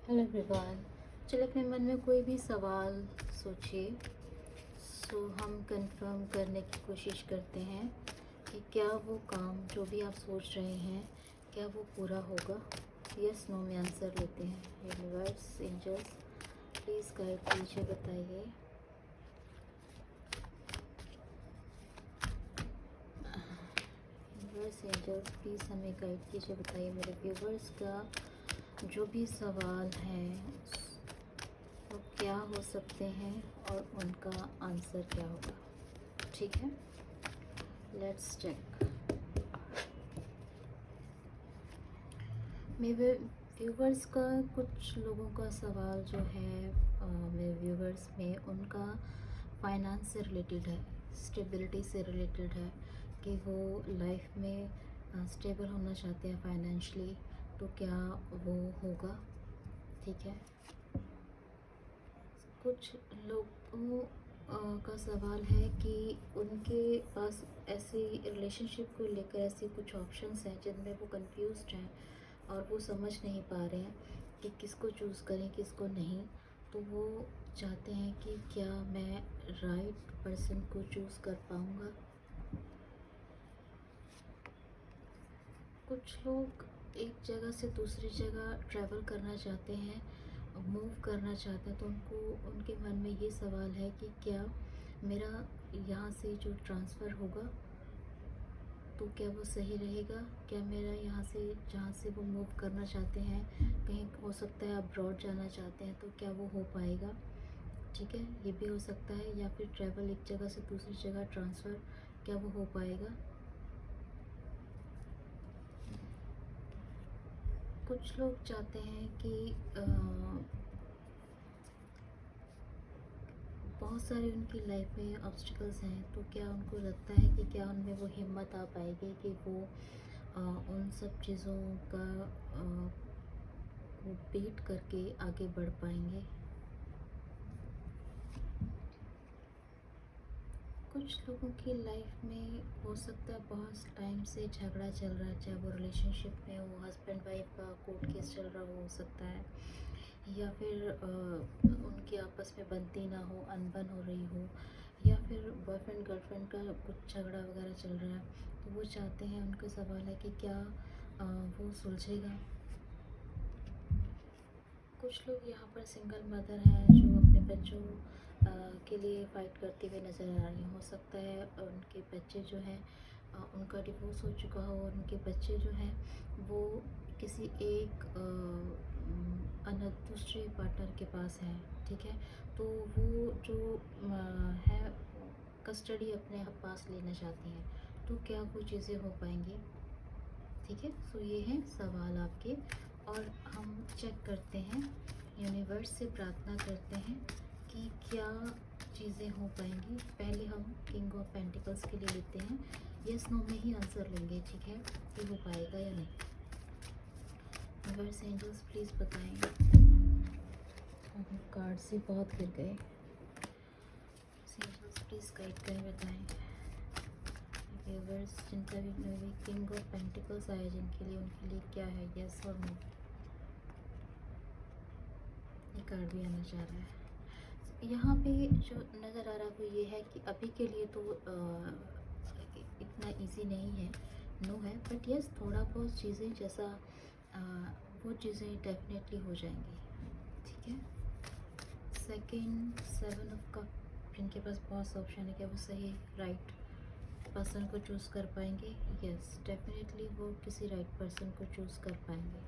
Hello everyone. चलिए अपने मन में कोई भी सवाल सोचिए। हम कंफर्म करने की कोशिश करते हैं कि क्या वो काम जो भी आप सोच रहे हैं क्या वो पूरा होगा। यस नो में आंसर लेते हैं। यूनिवर्स, एंजल्स, प्लीज़ गाइड कीजिए, बताइए। यूनिवर्स, एंजल्स, प्लीज़ हमें गाइड कीजिए, बताइए मेरे व्यूवर्स का जो भी सवाल है वो क्या हो सकते हैं और उनका आंसर क्या होगा। ठीक है, लेट्स चेक। मेरे व्यूवर्स का, कुछ लोगों का सवाल जो है मेरे व्यूवर्स में उनका फाइनेंस से रिलेटेड है, स्टेबिलिटी से रिलेटेड है कि वो लाइफ में स्टेबल होना चाहते हैं फाइनेंशियली, तो क्या वो होगा। ठीक है, कुछ लोगों का सवाल है कि उनके पास ऐसी रिलेशनशिप को लेकर ऐसे कुछ ऑप्शंस हैं जिनमें वो कंफ्यूज्ड हैं और वो समझ नहीं पा रहे हैं कि किसको चूज़ करें किसको नहीं। तो वो चाहते हैं कि क्या मैं राइट पर्सन को चूज़ कर पाऊँगा। कुछ लोग एक जगह से दूसरी जगह ट्रैवल करना चाहते हैं, मूव करना चाहते हैं, तो उनको उनके मन में ये सवाल है कि क्या मेरा यहाँ से जो ट्रांसफ़र होगा तो क्या वो सही रहेगा। क्या मेरा यहाँ से जहाँ से वो मूव करना चाहते हैं, कहीं हो सकता है अब्रॉड जाना चाहते हैं, तो क्या वो हो पाएगा। ठीक है, ये भी हो सकता है। या फिर ट्रैवल एक जगह से दूसरी जगह ट्रांसफ़र, क्या वो हो पाएगा। कुछ लोग चाहते हैं कि बहुत सारे उनकी लाइफ में ऑब्स्टिकल्स हैं, तो क्या उनको लगता है कि क्या उनमें वो हिम्मत आ पाएगी कि वो उन सब चीज़ों का वो बीट करके आगे बढ़ पाएंगे। कुछ लोगों की लाइफ में हो सकता है बहुत टाइम से झगड़ा चल रहा है, चाहे वो रिलेशनशिप में हो, हस्बैंड वाइफ का कोर्ट केस चल रहा हो सकता है, या फिर उनकी आपस में बनती ना हो, अनबन हो रही हो, या फिर बॉयफ्रेंड गर्लफ्रेंड का कुछ झगड़ा वगैरह चल रहा है। तो वो चाहते हैं, उनका सवाल है कि क्या वो सुलझेगा। कुछ लोग यहाँ पर सिंगल मदर हैं जो अपने बच्चों के लिए फ़ाइट करते हुए नज़र आ रही हैं। हो सकता है उनके बच्चे जो हैं उनका डिवोर्स हो चुका हो और उनके बच्चे जो हैं वो किसी एक दूसरे पार्टनर के पास हैं। ठीक है, तो वो जो है कस्टडी अपने पास लेना चाहती हैं, तो क्या वो चीज़ें हो पाएंगी। ठीक है, सो ये हैं सवाल आपके, और हम चेक करते हैं, यूनिवर्स से प्रार्थना करते हैं कि क्या चीज़ें हो पाएंगी। पहले हम किंग ऑफ पेंटिकल्स के लिए लेते हैं, यस नो में ही आंसर लेंगे। ठीक है, कि हो पाएगा या नहीं। यूनिवर्स, एंजल्स, प्लीज़ बताएं। कार्ड से बहुत गिर गए। एंजल्स प्लीज़ गाइड करें, बताएं। व्यूवर्स जिनका भी किंग ऑफ पेंटिकल्स आया जिनके लिए, उनके लिए क्या है, यस और नो। ये कार्ड भी आना चाह रहा है। यहाँ पे जो नज़र आ रहा है वो ये है कि अभी के लिए तो इतना इजी नहीं है, नो है, बट यस थोड़ा बहुत चीज़ें जैसा आ, वो चीज़ें डेफिनेटली हो जाएंगी। ठीक है, सेकंड, सेवन ऑफ कप, जिनके पास बहुत ऑप्शन है, क्या वो सही राइट पर्सन को चूज़ कर पाएंगे। यस डेफिनेटली वो किसी राइट पर्सन को चूज़ कर पाएंगे।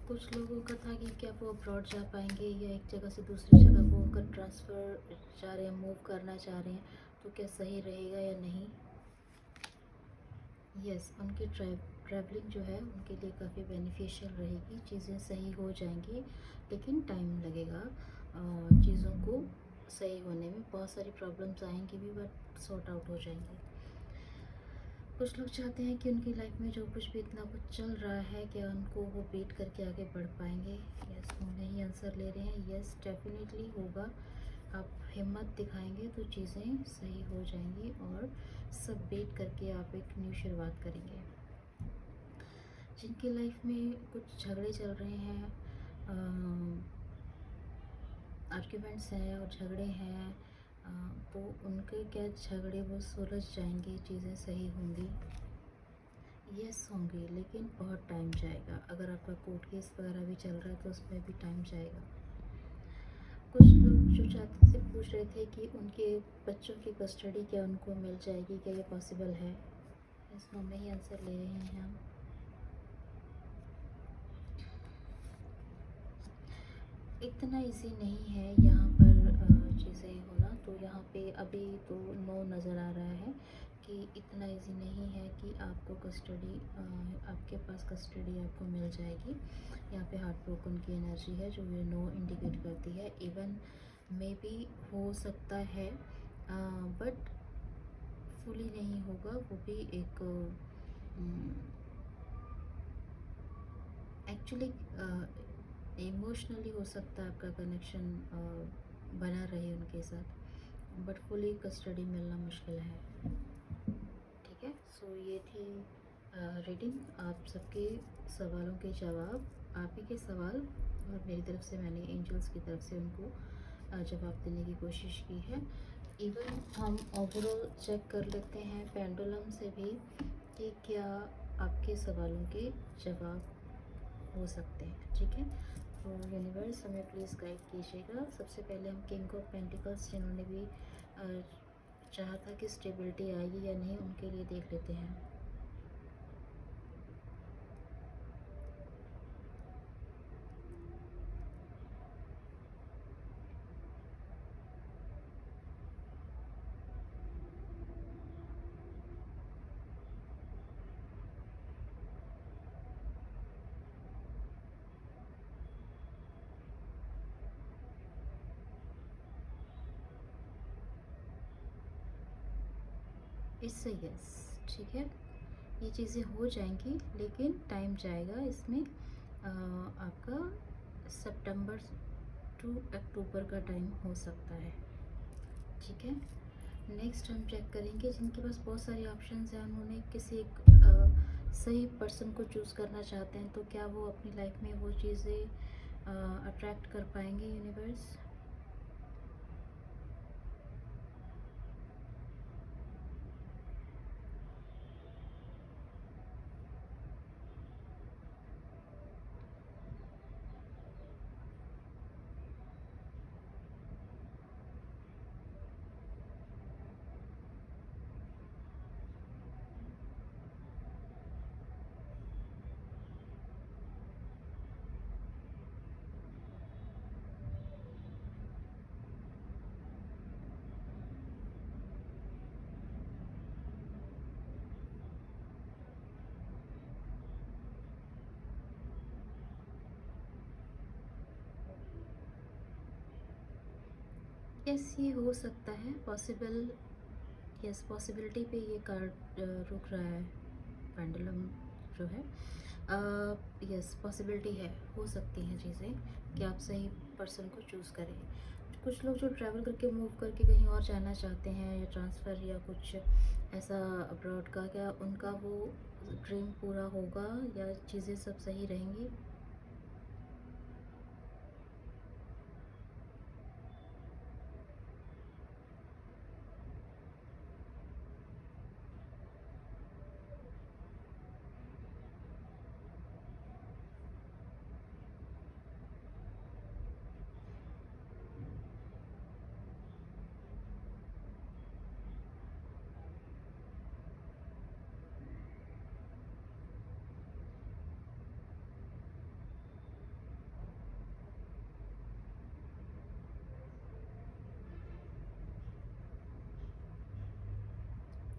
कुछ लोगों का था कि क्या वो अब्रॉड जा पाएंगे या एक जगह से दूसरी जगह वो अगर ट्रांसफ़र चाह रहे हैं, मूव करना चाह रहे हैं, तो क्या सही रहेगा या नहीं। यस उनकी ट्रैवलिंग जो है उनके लिए काफ़ी बेनिफिशियल रहेगी, चीज़ें सही हो जाएंगी, लेकिन टाइम लगेगा चीज़ों को सही होने में। बहुत सारी प्रॉब्लम्स आएंगी भी, बट सॉर्ट आउट हो जाएंगी। कुछ लोग चाहते हैं कि उनकी लाइफ में जो कुछ भी इतना कुछ चल रहा है, क्या उनको वो बीट करके आगे बढ़ पाएंगे। यस नो में ही आंसर ले रहे हैं। यस डेफिनेटली होगा, आप हिम्मत दिखाएंगे तो चीज़ें सही हो जाएंगी और सब बीट करके आप एक न्यू शुरुआत करेंगे। जिनकी लाइफ में कुछ झगड़े चल रहे हैं, आर्ग्यूमेंट्स हैं और झगड़े हैं, तो उनके क्या झगड़े वो सुलझ जाएंगे, चीज़ें सही होंगी। यस होंगे, लेकिन बहुत टाइम जाएगा। अगर आपका कोर्ट केस वगैरह भी चल रहा है तो उसमें भी टाइम जाएगा। कुछ लोग जो चाहते थे पूछ रहे थे कि उनके बच्चों की कस्टडी क्या उनको मिल जाएगी, क्या ये पॉसिबल है? इस नो में ही आंसर ले रहे हैं हम। इतना इजी नहीं है यहाँ पर चीज़ें होना, तो यहाँ पे अभी तो नो नज़र आ रहा है कि इतना इजी नहीं है कि आपको कस्टडी, आपके पास कस्टडी आपको मिल जाएगी। यहाँ पे हार्ट ब्रोकन की एनर्जी है जो ये नो इंडिकेट करती है। इवन मे बी हो सकता है, बट फुली नहीं होगा, वो भी एक एक्चुअली इमोशनली हो सकता है आपका कनेक्शन बना रहे उनके साथ, बट फुली कस्टडी मिलना मुश्किल है। ठीक है, सो ये थी रीडिंग। आप सबके सवालों के जवाब, आप ही के सवाल और मेरी तरफ से मैंने एंजल्स की तरफ से उनको जवाब देने की कोशिश की है। इवन हम ओवरऑल चेक कर लेते हैं पेंडुलम से भी कि क्या आपके सवालों के जवाब हो सकते हैं। ठीक है, तो यूनिवर्स हमें प्लीज़ गाइड कीजिएगा। सबसे पहले हम किंग ऑफ पेंटिकल्स जिन्होंने भी चाहा था कि स्टेबिलिटी आएगी या नहीं, उनके लिए देख लेते हैं। इससे यस, ठीक है, ये चीज़ें हो जाएंगी, लेकिन टाइम जाएगा इसमें। आपका सितंबर टू अक्टूबर का टाइम हो सकता है। ठीक है, नेक्स्ट हम चेक करेंगे जिनके पास बहुत सारे ऑप्शंस हैं, उन्होंने किसी एक सही पर्सन को चूज़ करना चाहते हैं, तो क्या वो अपनी लाइफ में वो चीज़ें अट्रैक्ट कर पाएंगे यूनिवर्स? यस, ये हो सकता है पॉसिबल। यस, पॉसिबिलिटी पे ये कार्ड रुक रहा है, पेंडुलम जो है। यस, पॉसिबिलिटी है, हो सकती हैं चीज़ें कि आप सही पर्सन को चूज़ करें। कुछ लोग जो ट्रैवल करके मूव करके कहीं और जाना चाहते हैं, या ट्रांसफ़र या कुछ ऐसा अब्रॉड का, क्या उनका वो ड्रीम पूरा होगा या चीज़ें सब सही रहेंगी?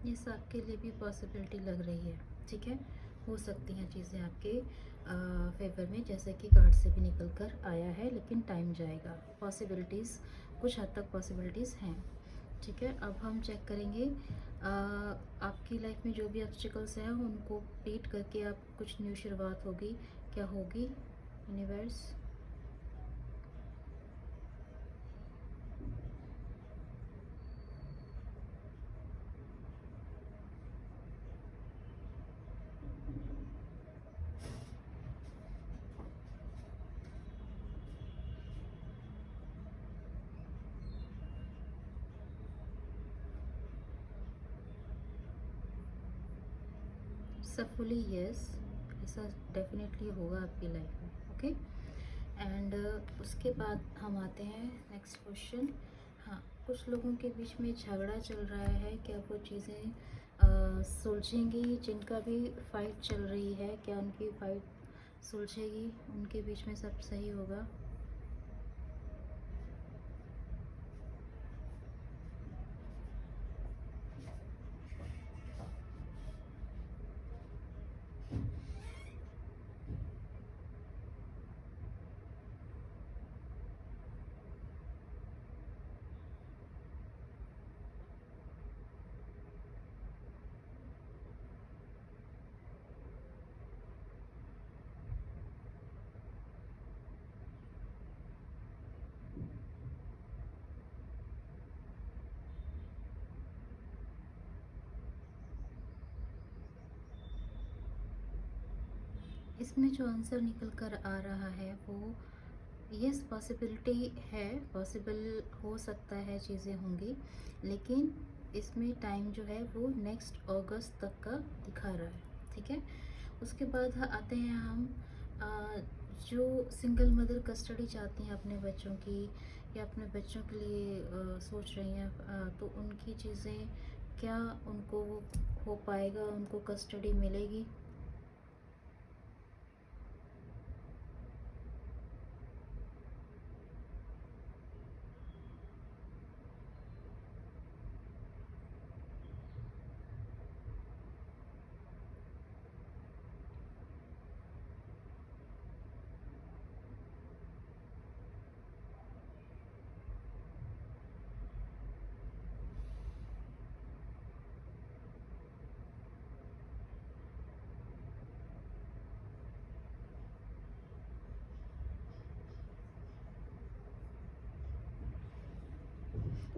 यस, आपके लिए भी पॉसिबिलिटी लग रही है। ठीक है, हो सकती हैं चीज़ें आपके फेवर में, जैसे कि कार्ड से भी निकल कर आया है, लेकिन टाइम जाएगा। पॉसिबिलिटीज़, कुछ हद तक पॉसिबिलिटीज़ हैं। ठीक है, अब हम चेक करेंगे आपकी लाइफ में जो भी ऑब्स्टिकल्स हैं उनको बीट करके आप कुछ न्यू शुरुआत होगी, क्या होगी यूनिवर्स? सक्सेसफुली यस, ऐसा डेफिनेटली होगा आपकी लाइफ में। ओके, एंड उसके बाद हम आते हैं नेक्स्ट क्वेश्चन। हाँ, कुछ लोगों के बीच में झगड़ा चल रहा है, क्या वो चीज़ें सुलझेंगी? जिनका भी फाइट चल रही है, क्या उनकी फाइट सुलझेगी? उनके बीच में सब सही होगा? इसमें जो आंसर निकल कर आ रहा है वो यस, पॉसिबिलिटी है, पॉसिबल हो सकता है, चीज़ें होंगी, लेकिन इसमें टाइम जो है वो नेक्स्ट अगस्त तक का दिखा रहा है। ठीक है, उसके बाद आते हैं हम जो सिंगल मदर कस्टडी चाहती हैं अपने बच्चों की, या अपने बच्चों के लिए सोच रही हैं, तो उनकी चीज़ें क्या उनको हो पाएगा, उनको कस्टडी मिलेगी?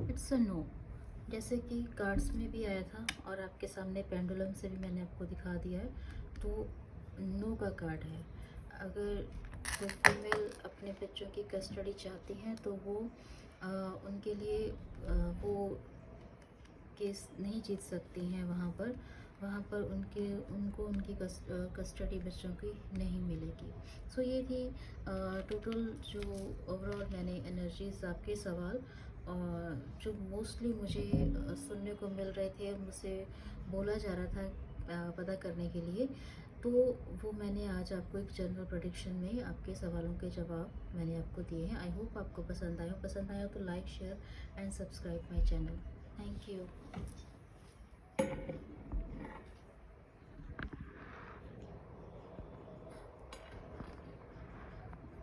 इट्स अ नो, जैसे कि कार्ड्स में भी आया था और आपके सामने पेंडुलम से भी मैंने आपको दिखा दिया है, तो नो का कार्ड है। अगर वो फीमेल अपने बच्चों की कस्टडी चाहती हैं तो वो उनके लिए वो केस नहीं जीत सकती हैं वहाँ पर उनको उनकी कस्टडी बच्चों की नहीं मिलेगी। सो ये थी टोटल जो ओवरऑल मैंने एनर्जीज आपके सवाल और जो मोस्टली मुझे सुनने को मिल रहे थे, मुझसे बोला जा रहा था पता करने के लिए, तो वो मैंने आज आपको एक जनरल प्रेडिक्शन में आपके सवालों के जवाब मैंने आपको दिए हैं। आई होप आपको पसंद आया हो तो like share and subscribe my channel. Thank you.